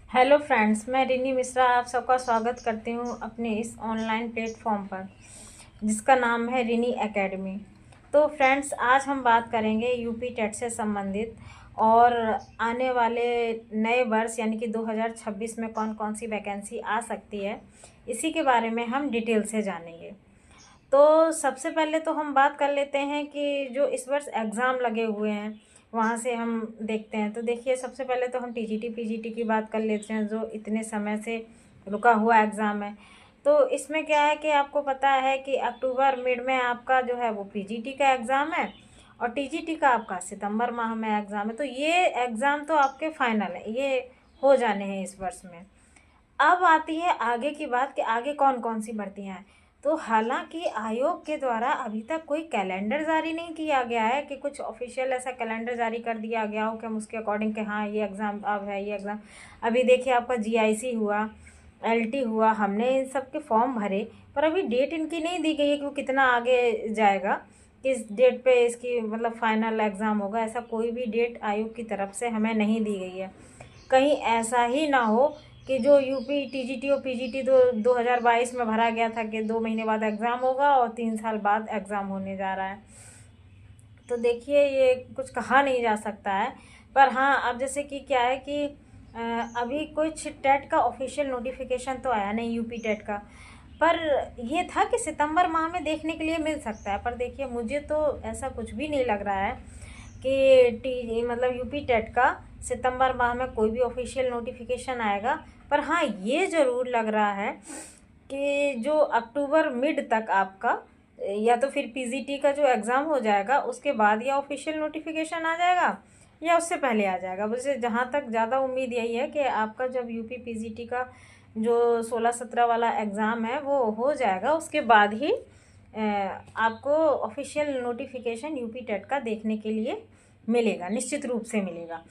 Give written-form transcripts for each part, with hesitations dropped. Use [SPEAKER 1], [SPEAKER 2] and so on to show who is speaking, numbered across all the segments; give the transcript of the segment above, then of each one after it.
[SPEAKER 1] Hello friends, मैं रिनी मिश्रा आप सबका स्वागत करती हूँ अपने इस ऑनलाइन प्लेटफॉर्म पर जिसका नाम है रिनी एकेडमी। तो फ्रेंड्स, आज हम बात करेंगे यूपी टेट से संबंधित और आने वाले नए वर्ष यानी कि 2026 में कौन कौन सी वैकेंसी आ सकती है, इसी के बारे में हम डिटेल से जानेंगे। तो सबसे पहले तो हम बात कर लेते हैं कि जो इस वर्ष एग्ज़ाम लगे हुए हैं वहाँ से हम देखते हैं। तो देखिए, सबसे पहले तो हम टीजीटी पीजीटी की बात कर लेते हैं, जो इतने समय से रुका हुआ एग्ज़ाम है। तो इसमें क्या है कि आपको पता है कि अक्टूबर मिड में आपका जो है वो पीजीटी का एग्ज़ाम है और टीजीटी का आपका सितंबर माह में एग्ज़ाम है। तो ये एग्ज़ाम तो आपके फाइनल है, ये हो जाने हैं इस वर्ष में। अब आती है आगे की बात कि आगे कौन कौन सी भर्तियां हैं। तो हालांकि आयोग के द्वारा अभी तक कोई कैलेंडर जारी नहीं किया गया है कि कुछ ऑफिशियल ऐसा कैलेंडर जारी कर दिया गया हो कि हम उसके अकॉर्डिंग के हाँ ये एग्ज़ाम अब है, ये एग्ज़ाम। अभी देखिए, आपका जीआईसी हुआ, एलटी हुआ, हमने इन सब के फॉर्म भरे, पर अभी डेट इनकी नहीं दी गई है कि वो कितना आगे जाएगा, किस डेट पे इसकी मतलब फाइनल एग्ज़ाम होगा। ऐसा कोई भी डेट आयोग की तरफ से हमें नहीं दी गई है। कहीं ऐसा ही ना हो कि जो यूपी टीजीटी और पीजीटी 2022 में भरा गया था कि 2 महीने बाद एग्ज़ाम होगा और 3 साल बाद एग्ज़ाम होने जा रहा है। तो देखिए, ये कुछ कहा नहीं जा सकता है। पर हाँ, अब जैसे कि क्या है कि अभी कुछ टेट का ऑफिशियल नोटिफिकेशन तो आया नहीं यूपी टेट का, पर ये था कि सितंबर माह में देखने के लिए मिल सकता है। पर देखिए, मुझे तो ऐसा कुछ भी नहीं लग रहा है कि टी मतलब यूपी टेट का सितंबर माह में कोई भी ऑफिशियल नोटिफिकेशन आएगा। पर हाँ, ये ज़रूर लग रहा है कि जो अक्टूबर मिड तक आपका या तो फिर पीजीटी का जो एग्ज़ाम हो जाएगा उसके बाद या ऑफिशियल नोटिफिकेशन आ जाएगा या उससे पहले आ जाएगा। वैसे जहाँ तक ज़्यादा उम्मीद यही है कि आपका जब यूपी पीजीटी का जो 16-17 वाला एग्ज़ाम है वो हो जाएगा, उसके बाद ही आपको ऑफिशियल नोटिफिकेशन यूपी टेट का देखने के लिए मिलेगा, निश्चित रूप से मिलेगा।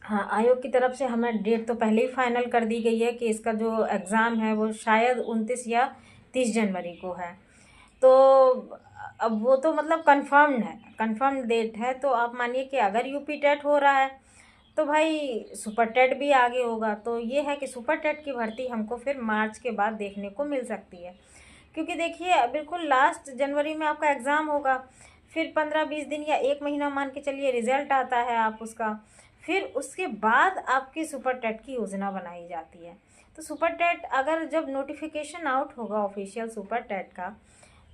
[SPEAKER 1] हाँ, आयोग की तरफ से हमें डेट तो पहले ही फाइनल कर दी गई है कि इसका जो एग्ज़ाम है वो शायद 29 या 30 जनवरी को है। तो अब वो तो मतलब कंफर्म्ड है, कंफर्म डेट है। तो आप मानिए कि अगर यूपी टेट हो रहा है तो भाई सुपर टेट भी आगे होगा। तो ये है कि सुपर टेट की भर्ती हमको फिर मार्च के बाद देखने को मिल सकती है, क्योंकि देखिए बिल्कुल लास्ट जनवरी में आपका एग्ज़ाम होगा, फिर 15-20 दिन या 1 महीना मान के चलिए रिजल्ट आता है आप उसका, फिर उसके बाद आपकी सुपर टेट की योजना बनाई जाती है। तो सुपर टेट अगर जब नोटिफिकेशन आउट होगा ऑफिशियल सुपर टेट का,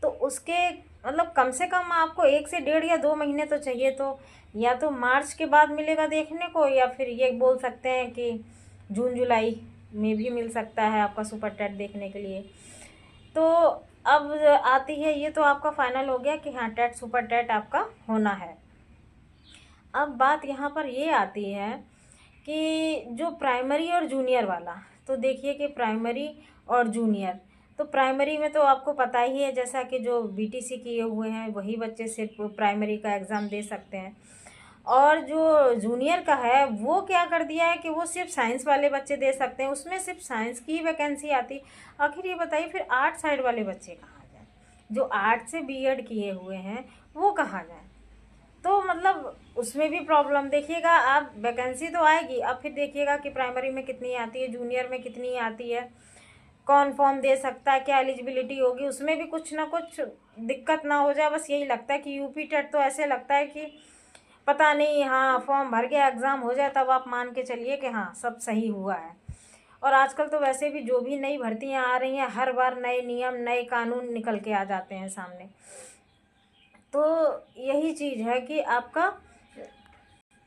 [SPEAKER 1] तो उसके मतलब कम से कम आपको 1 से 1.5 या 2 महीने तो चाहिए। तो या तो मार्च के बाद मिलेगा देखने को, या फिर ये बोल सकते हैं कि जून जुलाई में भी मिल सकता है आपका सुपर टेट देखने के लिए। तो अब आती है, ये तो आपका फाइनल हो गया कि हाँ टेट सुपर टेट आपका होना है। अब बात यहाँ पर ये आती है कि जो प्राइमरी और जूनियर वाला, तो देखिए कि प्राइमरी और जूनियर, तो प्राइमरी में तो आपको पता ही है जैसा कि जो बीटीसी किए हुए हैं वही बच्चे सिर्फ प्राइमरी का एग्ज़ाम दे सकते हैं। और जो जूनियर का है वो क्या कर दिया है कि वो सिर्फ साइंस वाले बच्चे दे सकते हैं, उसमें सिर्फ साइंस की वैकेंसी आती। आखिर ये बताइए, फिर आर्ट साइड वाले बच्चे कहाँ जाए, जो आर्ट से बीएड किए हुए हैं वो कहाँ जाए। तो मतलब उसमें भी प्रॉब्लम देखिएगा आप, वैकेंसी तो आएगी, अब फिर देखिएगा कि प्राइमरी में कितनी आती है, जूनियर में कितनी आती है, कौन फॉर्म दे सकता है, क्या एलिजिबिलिटी होगी, उसमें भी कुछ ना कुछ दिक्कत ना हो जाए। बस यही लगता है कि यूपी टेट तो ऐसे लगता है कि पता नहीं, हाँ फॉर्म भर के एग्ज़ाम हो जाए तब आप मान के चलिए कि हाँ सब सही हुआ है। और आजकल तो वैसे भी जो भी नई भर्तियां आ रही हैं, हर बार नए नियम नए कानून निकल के आ जाते हैं सामने। तो यही चीज़ है कि आपका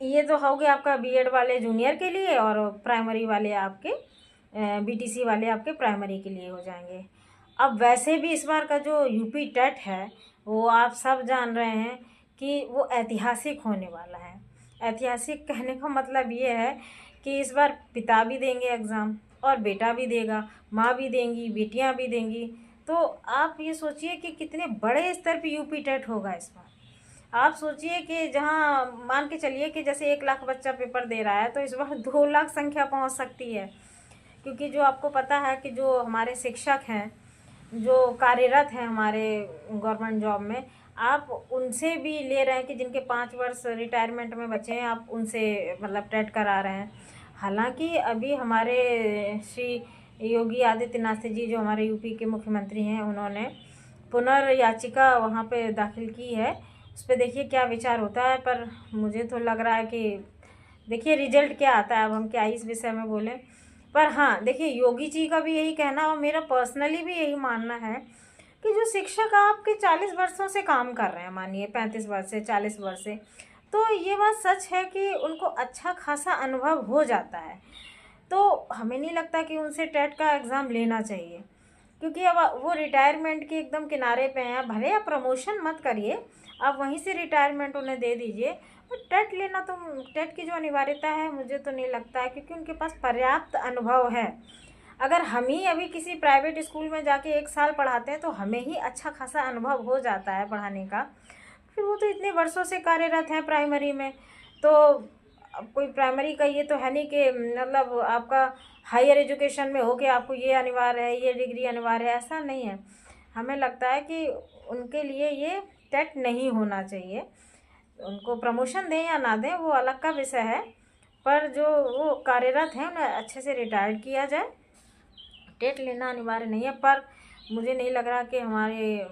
[SPEAKER 1] ये तो हो गया आपका बीएड वाले जूनियर के लिए, और प्राइमरी वाले आपके बीटीसी वाले आपके प्राइमरी के लिए हो जाएंगे। अब वैसे भी इस बार का जो यूपी टेट है वो आप सब जान रहे हैं कि वो ऐतिहासिक होने वाला है। ऐतिहासिक कहने का मतलब ये है कि इस बार पिता भी देंगे एग्ज़ाम और बेटा भी देगा, माँ भी देंगी, बेटियाँ भी देंगी। तो आप ये सोचिए कि कितने बड़े स्तर पे यूपी टेट होगा इस बार। आप सोचिए कि जहाँ मान के चलिए कि जैसे 1 लाख बच्चा पेपर दे रहा है, तो इस बार 2 लाख संख्या पहुँच सकती है। क्योंकि जो आपको पता है कि जो हमारे शिक्षक हैं जो कार्यरत हैं हमारे गवर्नमेंट जॉब में, आप उनसे भी ले रहे हैं कि जिनके 5 वर्ष रिटायरमेंट में बचे हैं, आप उनसे मतलब टेट करा रहे हैं। हालांकि अभी हमारे श्री योगी आदित्यनाथ जी जो हमारे यूपी के मुख्यमंत्री हैं, उन्होंने पुनर्याचिका वहाँ पे दाखिल की है। उस पर देखिए क्या विचार होता है, पर मुझे तो लग रहा है कि देखिए रिजल्ट क्या आता है। अब हम क्या इस विषय में बोलें, पर हाँ देखिए योगी जी का भी यही कहना और मेरा पर्सनली भी यही मानना है कि जो शिक्षक आपके 40 वर्षों से काम कर रहे हैं, मानिए 35 वर्ष से 40 वर्ष से, तो ये बात सच है कि उनको अच्छा खासा अनुभव हो जाता है। तो हमें नहीं लगता कि उनसे टेट का एग्ज़ाम लेना चाहिए, क्योंकि अब वो रिटायरमेंट के एकदम किनारे पे हैं। भले आप प्रमोशन मत करिए, आप वहीं से रिटायरमेंट उन्हें दे दीजिए, और टेट लेना तो टेट की जो अनिवार्यता है मुझे तो नहीं लगता है, क्योंकि उनके पास पर्याप्त अनुभव है। अगर हम ही अभी किसी प्राइवेट स्कूल में जाके 1 साल पढ़ाते हैं तो हमें ही अच्छा खासा अनुभव हो जाता है पढ़ाने का, फिर वो तो इतने वर्षों से कार्यरत हैं प्राइमरी में। तो अब कोई प्राइमरी का ये तो है नहीं कि मतलब आपका हायर एजुकेशन में हो कि आपको ये अनिवार्य है, ये डिग्री अनिवार्य है, ऐसा नहीं है। हमें लगता है कि उनके लिए ये टेट नहीं होना चाहिए। उनको प्रमोशन दें या ना दें वो अलग का विषय है, पर जो वो कार्यरत हैं उन्हें अच्छे से रिटायर्ड किया जाए। टेट लेना अनिवार्य नहीं है, पर मुझे नहीं लग रहा कि हमारे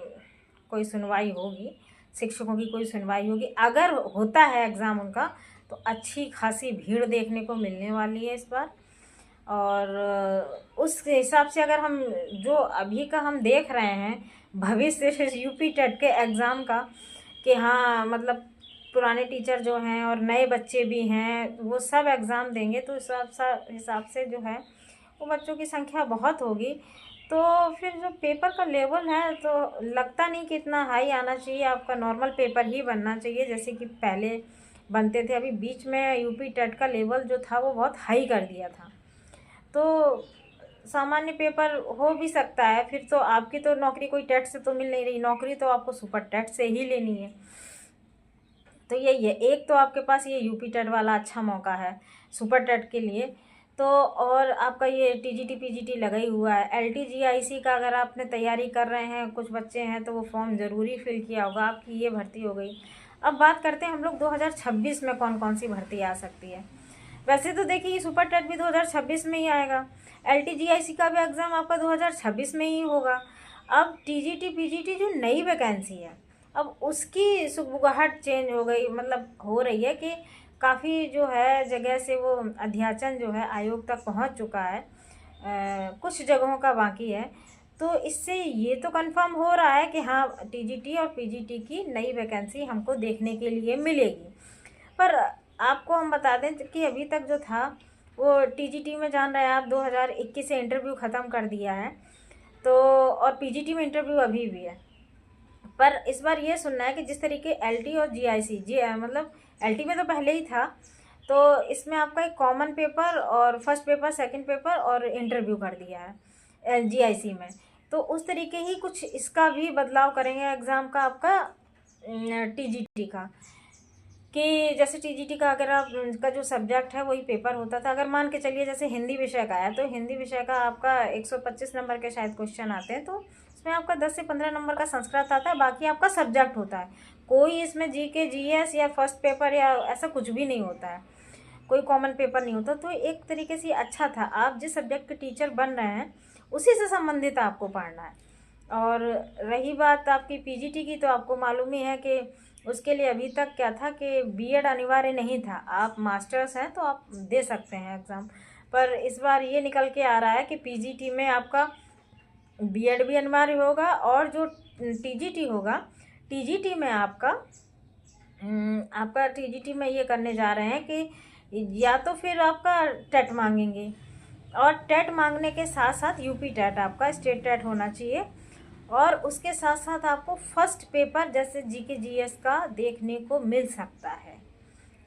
[SPEAKER 1] कोई सुनवाई होगी, शिक्षकों की कोई सुनवाई होगी। अगर होता है एग्ज़ाम उनका तो अच्छी खासी भीड़ देखने को मिलने वाली है इस बार। और उस हिसाब से अगर हम जो अभी का हम देख रहे हैं भविष्य से यूपी टेट के एग्ज़ाम का, कि हाँ मतलब पुराने टीचर जो हैं और नए बच्चे भी हैं वो सब एग्ज़ाम देंगे, तो हिसाब से जो है वो बच्चों की संख्या बहुत होगी। तो फिर जो पेपर का लेवल है तो लगता नहीं कि इतना हाई आना चाहिए। आपका नॉर्मल पेपर ही बनना चाहिए जैसे कि पहले बनते थे। अभी बीच में यूपी टेट का लेवल जो था वो बहुत हाई कर दिया था, तो सामान्य पेपर हो भी सकता है। फिर तो आपकी तो नौकरी कोई टेट से तो मिल नहीं रही, नौकरी तो आपको सुपर टेट से ही लेनी है। तो यही है, एक तो आपके पास ये यूपी टेट वाला अच्छा मौका है सुपर टेट के लिए। तो और आपका ये टीजीटी पीजीटी लगा ही हुआ है। एलटीजीआईसी का अगर आपने तैयारी कर रहे हैं, कुछ बच्चे हैं, तो वो फॉर्म ज़रूरी फिल किया होगा, आपकी ये भर्ती हो गई। अब बात करते हैं हम लोग 2026 में कौन कौन सी भर्ती आ सकती है। वैसे तो देखिए ये सुपर टेट भी 2026 में ही आएगा, एलटीजीआईसी का भी एग्ज़ाम आपका 2026 में ही होगा। अब टीजीटी पीजीटी जो नई वैकेंसी है, अब उसकी सुगबुगाहट चेंज हो गई, मतलब हो रही है कि काफ़ी जो है जगह से वो अध्याचन जो है आयोग तक पहुंच चुका है, कुछ जगहों का बाकी है। तो इससे ये तो कंफर्म हो रहा है कि हाँ टीजीटी और पीजीटी की नई वैकेंसी हमको देखने के लिए मिलेगी। पर आपको हम बता दें कि अभी तक जो था वो टीजीटी में जान रहे हैं आप 2021 से इंटरव्यू ख़त्म कर दिया है, तो और पीजीटी में इंटरव्यू अभी भी है। पर इस बार ये सुनना है कि जिस तरीके एलटी और जीआईसी मतलब एलटी में तो पहले ही था, तो इसमें आपका एक कॉमन पेपर और फर्स्ट पेपर सेकंड पेपर और इंटरव्यू कर दिया है जीआईसी में। तो उस तरीके ही कुछ इसका भी बदलाव करेंगे एग्ज़ाम का आपका टीजीटी का, कि जैसे टीजीटी का अगर आप का जो सब्जेक्ट है वही पेपर होता था। अगर मान के चलिए जैसे हिंदी विषय का है, तो हिंदी विषय का आपका 125 नंबर के शायद क्वेश्चन आते हैं, तो इसमें आपका 10 से 15 नंबर का संस्कृत आता है, बाकी आपका सब्जेक्ट होता है। कोई इसमें जीके जीएस या फर्स्ट पेपर या ऐसा कुछ भी नहीं होता है, कोई कॉमन पेपर नहीं होता। तो एक तरीके से अच्छा था, आप जिस सब्जेक्ट के टीचर बन रहे हैं उसी से संबंधित आपको पढ़ना है। और रही बात आपकी पीजीटी की, तो आपको मालूम ही है कि उसके लिए अभी तक क्या था कि बीएड अनिवार्य नहीं था। आप मास्टर्स हैं तो आप दे सकते हैं एग्ज़ाम, पर इस बार ये निकल के आ रहा है कि पीजीटी में आपका बीएड भी अनिवार्य होगा, और जो टीजीटी होगा, टीजीटी में आपका टीजीटी में ये करने जा रहे हैं कि या तो फिर आपका टेट मांगेंगे, और टेट मांगने के साथ साथ यूपी टेट आपका स्टेट टेट होना चाहिए, और उसके साथ साथ आपको फर्स्ट पेपर जैसे जीके जीएस का देखने को मिल सकता है।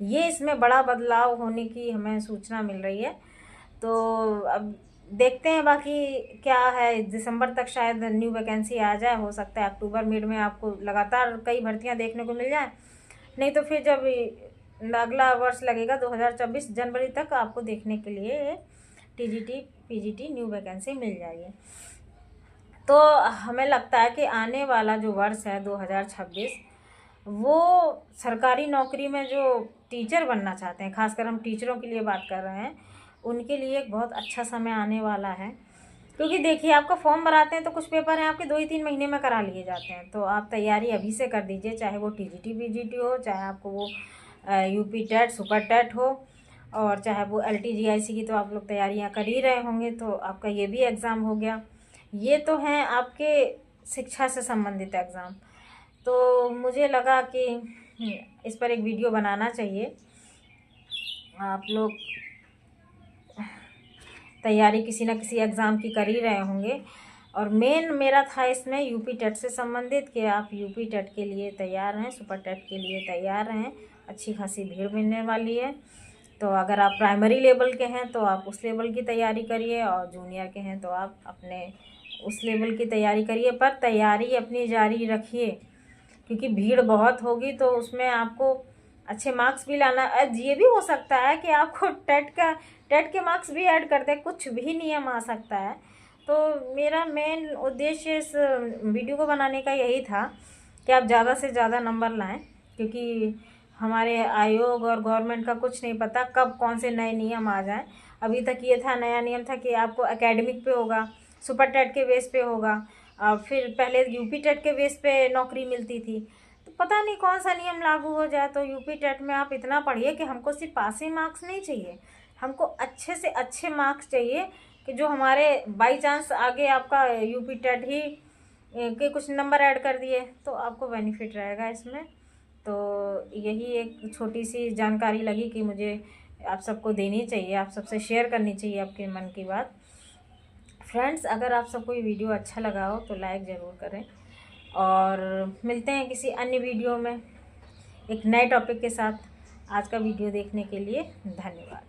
[SPEAKER 1] ये इसमें बड़ा बदलाव होने की हमें सूचना मिल रही है। तो अब देखते हैं बाकी क्या है, दिसंबर तक शायद न्यू वैकेंसी आ जाए, हो सकता है अक्टूबर मिड में आपको लगातार कई भर्तियां देखने को मिल जाए, नहीं तो फिर जब अगला वर्ष लगेगा 2024 जनवरी तक आपको देखने के लिए टीजीटी पीजीटी न्यू वैकेंसी मिल जाएगी। तो हमें लगता है कि आने वाला जो वर्ष है 2026, वो सरकारी नौकरी में जो टीचर बनना चाहते हैं, खासकर हम टीचरों के लिए बात कर रहे हैं, उनके लिए एक बहुत अच्छा समय आने वाला है। क्योंकि देखिए, आपका फॉर्म भराते हैं तो कुछ पेपर हैं आपके 2 ही 3 महीने में करा लिए जाते हैं। तो आप तैयारी अभी से कर दीजिए, चाहे वो टीजीटी पीजीटी हो, चाहे आपको वो यूपी टेट सुपर टेट हो, और चाहे वो एलटीजीआईसी की तो आप लोग तैयारियां कर ही रहे होंगे। तो आपका ये भी एग्ज़ाम हो गया। ये तो हैं आपके शिक्षा से संबंधित एग्ज़ाम। तो मुझे लगा कि इस पर एक वीडियो बनाना चाहिए। आप लोग तैयारी किसी न किसी एग्ज़ाम की कर ही रहे होंगे, और मेन मेरा था इसमें यूपी टेट से संबंधित कि आप यूपी टेट के लिए तैयार रहें, सुपर टेट के लिए तैयार रहें। अच्छी खासी भीड़ मिलने वाली है। तो अगर आप प्राइमरी लेवल के हैं तो आप उस लेवल की तैयारी करिए, और जूनियर के हैं तो आप अपने उस लेवल की तैयारी करिए, पर तैयारी अपनी जारी रखिए। क्योंकि भीड़ बहुत होगी तो उसमें आपको अच्छे मार्क्स भी लाना। ये भी हो सकता है कि आपको टेट के मार्क्स भी ऐड कर दें, कुछ भी नियम आ सकता है। तो मेरा मेन उद्देश्य इस वीडियो को बनाने का यही था कि आप ज़्यादा से ज़्यादा नंबर लाएं। क्योंकि हमारे आयोग और गवर्नमेंट का कुछ नहीं पता कब कौन से नए नियम आ जाएं। अभी तक ये था, नया नियम था कि आपको एकेडमिक पे होगा, सुपर टेट के बेस पे होगा, फिर पहले यूपी टेट के बेस पे नौकरी मिलती थी। तो पता नहीं कौन सा नियम लागू हो जाए। तो यूपी टेट में आप इतना पढ़िए कि हमको सिर्फ पासिंग मार्क्स नहीं चाहिए, हमको अच्छे से अच्छे मार्क्स चाहिए कि जो हमारे बाई चांस आगे आपका यूपी टेट ही के कुछ नंबर ऐड कर दिए तो आपको बेनिफिट रहेगा इसमें। तो यही एक छोटी सी जानकारी लगी कि मुझे आप सबको देनी चाहिए, आप सबसे शेयर करनी चाहिए आपके मन की बात। फ्रेंड्स, अगर आप सबको ये वीडियो अच्छा लगा हो तो लाइक ज़रूर करें, और मिलते हैं किसी अन्य वीडियो में एक नए टॉपिक के साथ। आज का वीडियो देखने के लिए धन्यवाद।